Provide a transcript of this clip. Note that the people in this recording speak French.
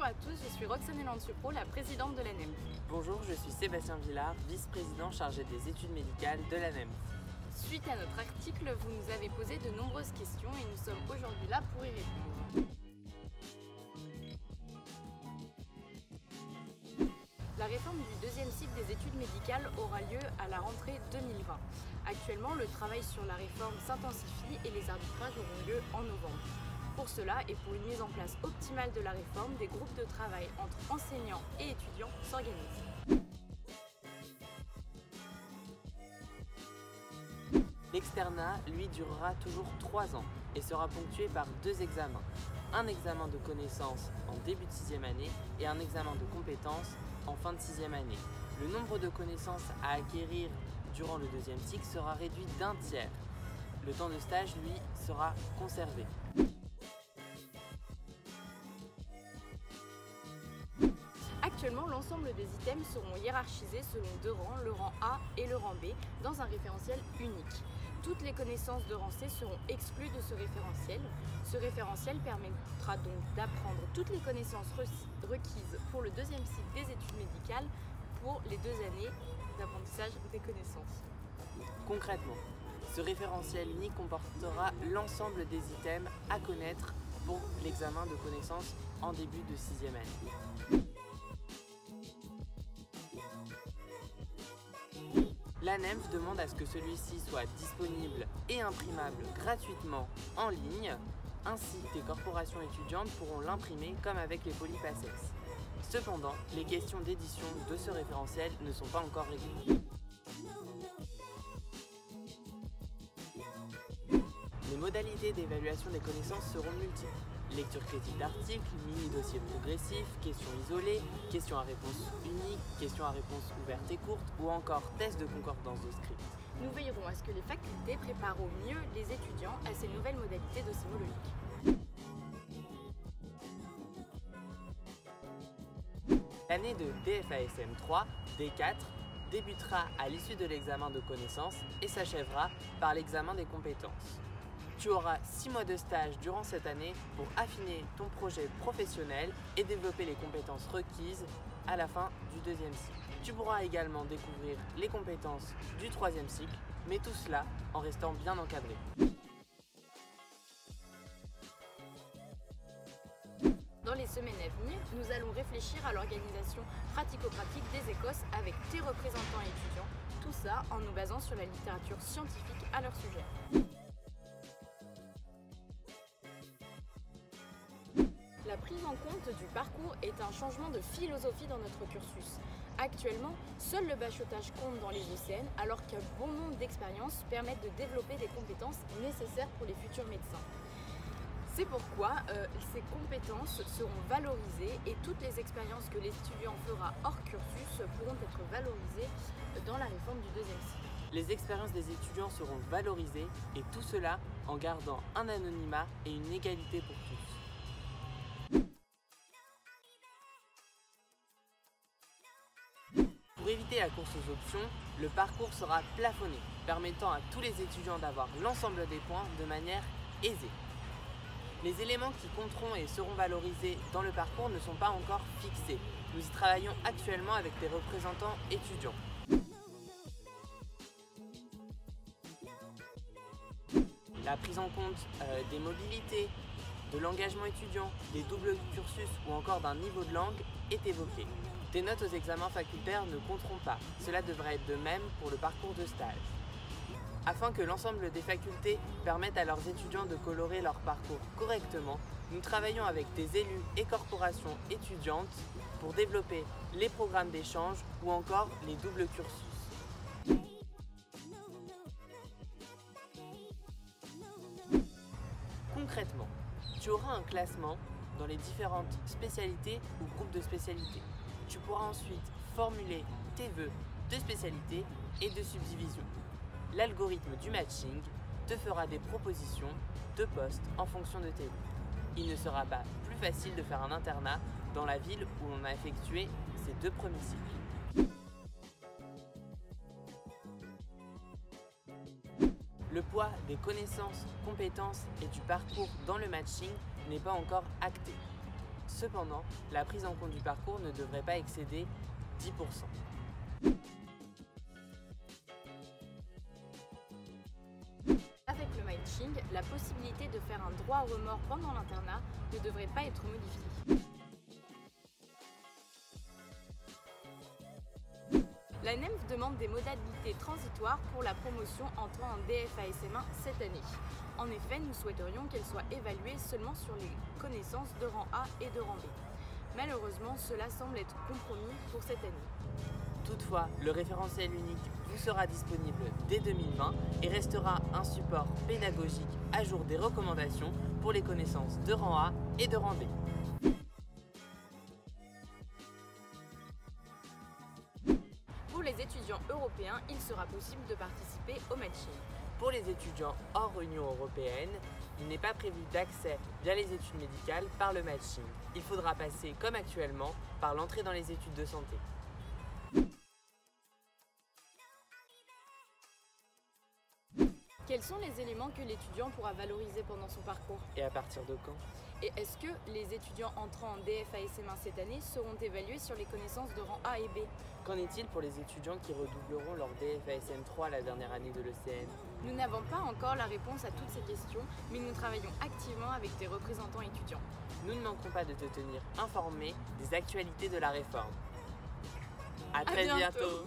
à tous, je suis Roxane Lansupro, la présidente de l'ANEM. Bonjour, je suis Sébastien Villard, vice-président chargé des études médicales de l'ANEM. Suite à notre article, vous nous avez posé de nombreuses questions et nous sommes aujourd'hui là pour y répondre. La réforme du deuxième cycle des études médicales aura lieu à la rentrée 2020. Actuellement, le travail sur la réforme s'intensifie et les arbitrages auront lieu en novembre. Pour cela et pour une mise en place optimale de la réforme, des groupes de travail entre enseignants et étudiants s'organisent. L'externat, lui, durera toujours 3 ans et sera ponctué par 2 examens. Un examen de connaissances en début de 6e année et un examen de compétences en fin de 6e année. Le nombre de connaissances à acquérir durant le deuxième cycle sera réduit d'1/3. Le temps de stage, lui, sera conservé. Actuellement, l'ensemble des items seront hiérarchisés selon 2 rangs, le rang A et le rang B, dans un référentiel unique. Toutes les connaissances de rang C seront exclues de ce référentiel. Ce référentiel permettra donc d'apprendre toutes les connaissances requises pour le deuxième cycle des études médicales pour les 2 années d'apprentissage des connaissances. Concrètement, ce référentiel unique comportera l'ensemble des items à connaître pour l'examen de connaissances en début de 6e année. L'ANEM demande à ce que celui-ci soit disponible et imprimable gratuitement en ligne, ainsi des corporations étudiantes pourront l'imprimer comme avec les polypassès. Cependant, les questions d'édition de ce référentiel ne sont pas encore réglées. Les modalités d'évaluation des connaissances seront multiples. Lecture critique d'articles, mini-dossiers progressifs, questions isolées, questions à réponse unique, questions à réponse ouverte et courte ou encore tests de concordance de script. Nous veillerons à ce que les facultés préparent au mieux les étudiants à ces nouvelles modalités d'osmologique. L'année de DFASM 3, D4, débutera à l'issue de l'examen de connaissances et s'achèvera par l'examen des compétences. Tu auras 6 mois de stage durant cette année pour affiner ton projet professionnel et développer les compétences requises à la fin du deuxième cycle. Tu pourras également découvrir les compétences du 3e cycle, mais tout cela en restant bien encadré. Dans les semaines à venir, nous allons réfléchir à l'organisation pratico-pratique des écosses avec tes représentants étudiants, tout ça en nous basant sur la littérature scientifique à leur sujet. La prise en compte du parcours est un changement de philosophie dans notre cursus. Actuellement, seul le bachotage compte dans les ECN, alors qu'un bon nombre d'expériences permettent de développer des compétences nécessaires pour les futurs médecins. C'est pourquoi ces compétences seront valorisées et toutes les expériences que l'étudiant fera hors cursus pourront être valorisées dans la réforme du deuxième cycle. Les expériences des étudiants seront valorisées et tout cela en gardant un anonymat et une égalité pour tous. Pour éviter la course aux options, le parcours sera plafonné, permettant à tous les étudiants d'avoir l'ensemble des points de manière aisée. Les éléments qui compteront et seront valorisés dans le parcours ne sont pas encore fixés. Nous y travaillons actuellement avec des représentants étudiants. La prise en compte des mobilités, de l'engagement étudiant, des doubles cursus ou encore d'un niveau de langue est évoquée. Des notes aux examens facultaires ne compteront pas. Cela devrait être de même pour le parcours de stage. Afin que l'ensemble des facultés permettent à leurs étudiants de colorer leur parcours correctement, nous travaillons avec des élus et corporations étudiantes pour développer les programmes d'échange ou encore les doubles cursus. Concrètement, tu auras un classement dans les différentes spécialités ou groupes de spécialités. Tu pourras ensuite formuler tes vœux de spécialité et de subdivision. L'algorithme du matching te fera des propositions de postes en fonction de tes vœux. Il ne sera pas plus facile de faire un internat dans la ville où l'on a effectué ces 2 premiers cycles. Le poids des connaissances, compétences et du parcours dans le matching n'est pas encore acté. Cependant, la prise en compte du parcours ne devrait pas excéder 10%. Avec le matching, la possibilité de faire un droit au remords pendant l'internat ne devrait pas être modifiée. La NEMF demande des modalités transitoires pour la promotion entrant en DFASM1 cette année. En effet, nous souhaiterions qu'elle soit évaluée seulement sur les connaissances de rang A et de rang B. Malheureusement, cela semble être compromis pour cette année. Toutefois, le référentiel unique vous sera disponible dès 2020 et restera un support pédagogique à jour des recommandations pour les connaissances de rang A et de rang B. Pour les étudiants européens, il sera possible de participer au matching. Pour les étudiants hors Union européenne, il n'est pas prévu d'accès via les études médicales par le matching. Il faudra passer, comme actuellement, par l'entrée dans les études de santé. Quels sont les éléments que l'étudiant pourra valoriser pendant son parcours? Et à partir de quand? Et est-ce que les étudiants entrant en DFASM1 cette année seront évalués sur les connaissances de rang A et B? Qu'en est-il pour les étudiants qui redoubleront leur DFASM3 la dernière année de l'ECN? Nous n'avons pas encore la réponse à toutes ces questions, mais nous travaillons activement avec des représentants étudiants. Nous ne manquerons pas de te tenir informé des actualités de la réforme. À très bientôt.